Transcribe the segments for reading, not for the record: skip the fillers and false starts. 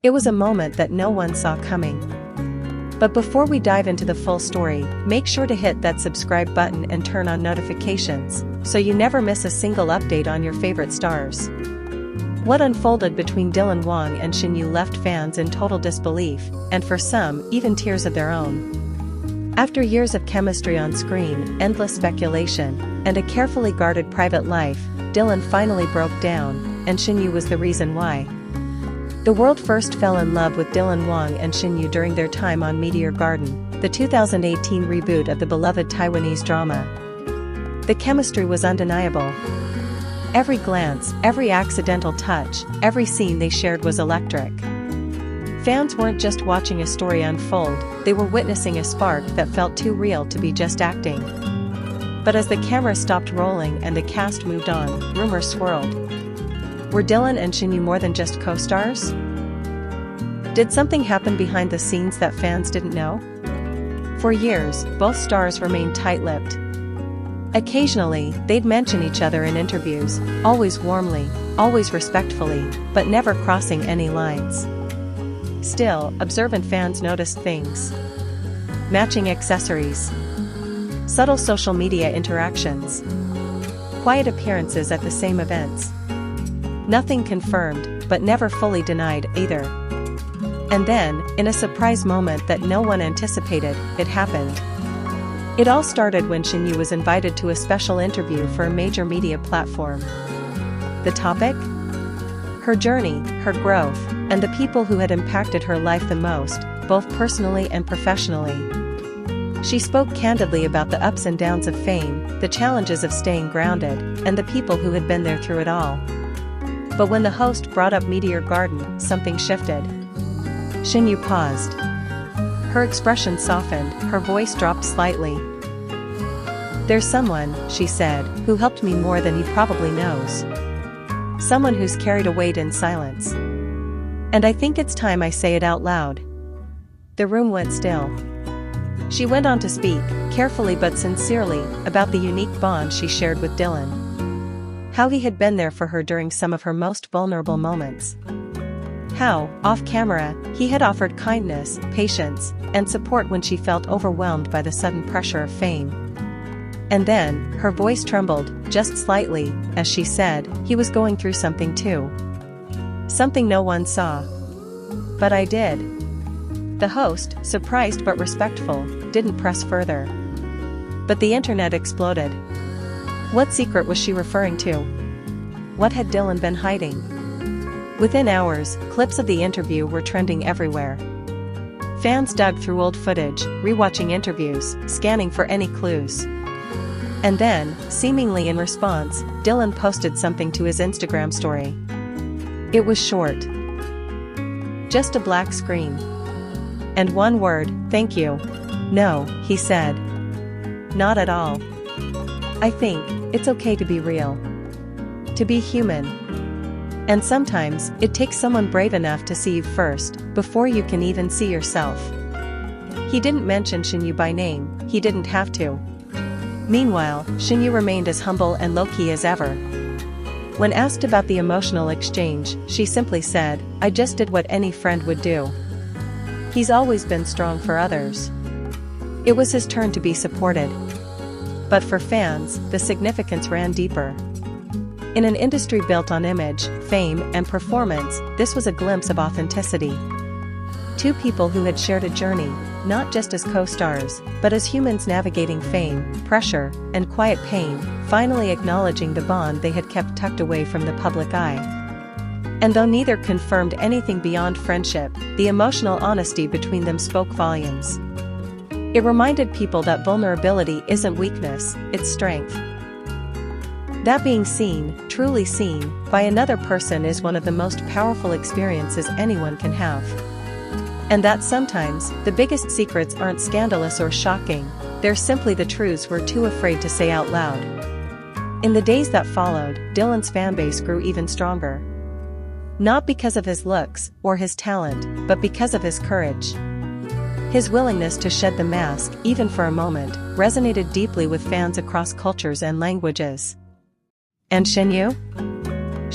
It was a moment that no one saw coming. But before we dive into the full story, make sure to hit that subscribe button and turn on notifications, so you never miss a single update on your favorite stars. What unfolded between Dylan Wang and Shen Yue left fans in total disbelief, and for some, even tears of their own. After years of chemistry on screen, endless speculation, and a carefully guarded private life, Dylan finally broke down, and Shen Yue was the reason why. The world first fell in love with Dylan Wang and Shen Yue during their time on Meteor Garden, the 2018 reboot of the beloved Taiwanese drama. The chemistry was undeniable. Every glance, every accidental touch, every scene they shared was electric. Fans weren't just watching a story unfold, they were witnessing a spark that felt too real to be just acting. But as the camera stopped rolling and the cast moved on, rumors swirled. Were Dylan and Shen Yue more than just co-stars? Did something happen behind the scenes that fans didn't know? For years, both stars remained tight-lipped. Occasionally, they'd mention each other in interviews, always warmly, always respectfully, but never crossing any lines. Still, observant fans noticed things. Matching accessories. Subtle social media interactions. Quiet appearances at the same events. Nothing confirmed, but never fully denied, either. And then, in a surprise moment that no one anticipated, it happened. It all started when Shen Yue was invited to a special interview for a major media platform. The topic? Her journey, her growth, and the people who had impacted her life the most, both personally and professionally. She spoke candidly about the ups and downs of fame, the challenges of staying grounded, and the people who had been there through it all. But when the host brought up Meteor Garden, something shifted. Shen Yue paused. Her expression softened, her voice dropped slightly. "There's someone," she said, "who helped me more than he probably knows. Someone who's carried a weight in silence. And I think it's time I say it out loud." The room went still. She went on to speak, carefully but sincerely, about the unique bond she shared with Dylan. How he had been there for her during some of her most vulnerable moments. How, off-camera, he had offered kindness, patience, and support when she felt overwhelmed by the sudden pressure of fame. And then, her voice trembled, just slightly, as she said, he was going through something too. Something no one saw. But I did. The host, surprised but respectful, didn't press further. But the internet exploded. What secret was she referring to? What had Dylan been hiding? Within hours, clips of the interview were trending everywhere. Fans dug through old footage, rewatching interviews, scanning for any clues. And then, seemingly in response, Dylan posted something to his Instagram story. It was short. Just a black screen. And one word, "Thank you." "No," he said. "Not at all. I think it's okay to be real. To be human. And sometimes, it takes someone brave enough to see you first, before you can even see yourself." He didn't mention Shen Yue by name, he didn't have to. Meanwhile, Shen Yue remained as humble and low-key as ever. When asked about the emotional exchange, she simply said, "I just did what any friend would do." He's always been strong for others. It was his turn to be supported. But for fans, the significance ran deeper. In an industry built on image, fame, and performance, this was a glimpse of authenticity. Two people who had shared a journey, not just as co-stars, but as humans navigating fame, pressure, and quiet pain, finally acknowledging the bond they had kept tucked away from the public eye. And though neither confirmed anything beyond friendship, the emotional honesty between them spoke volumes. It reminded people that vulnerability isn't weakness, it's strength. That being seen, truly seen, by another person is one of the most powerful experiences anyone can have. And that sometimes, the biggest secrets aren't scandalous or shocking, they're simply the truths we're too afraid to say out loud. In the days that followed, Dylan's fanbase grew even stronger. Not because of his looks, or his talent, but because of his courage. His willingness to shed the mask, even for a moment, resonated deeply with fans across cultures and languages. And Shen Yue?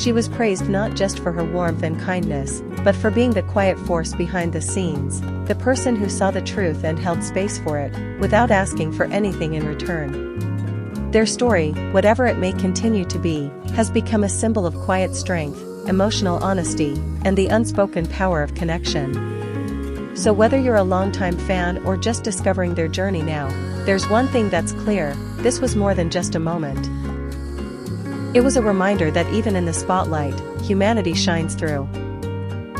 She was praised not just for her warmth and kindness, but for being the quiet force behind the scenes, the person who saw the truth and held space for it, without asking for anything in return. Their story, whatever it may continue to be, has become a symbol of quiet strength, emotional honesty, and the unspoken power of connection. So whether you're a longtime fan or just discovering their journey now, there's one thing that's clear: this was more than just a moment. It was a reminder that even in the spotlight, humanity shines through.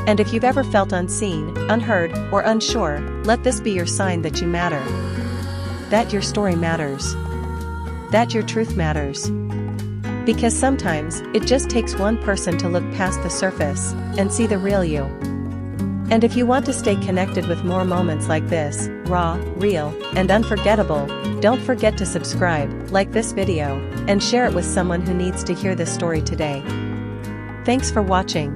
And if you've ever felt unseen, unheard, or unsure, let this be your sign that you matter. That your story matters. That your truth matters. Because sometimes, it just takes one person to look past the surface and see the real you. And if you want to stay connected with more moments like this, raw, real, and unforgettable, don't forget to subscribe, like this video, and share it with someone who needs to hear this story today. Thanks for watching.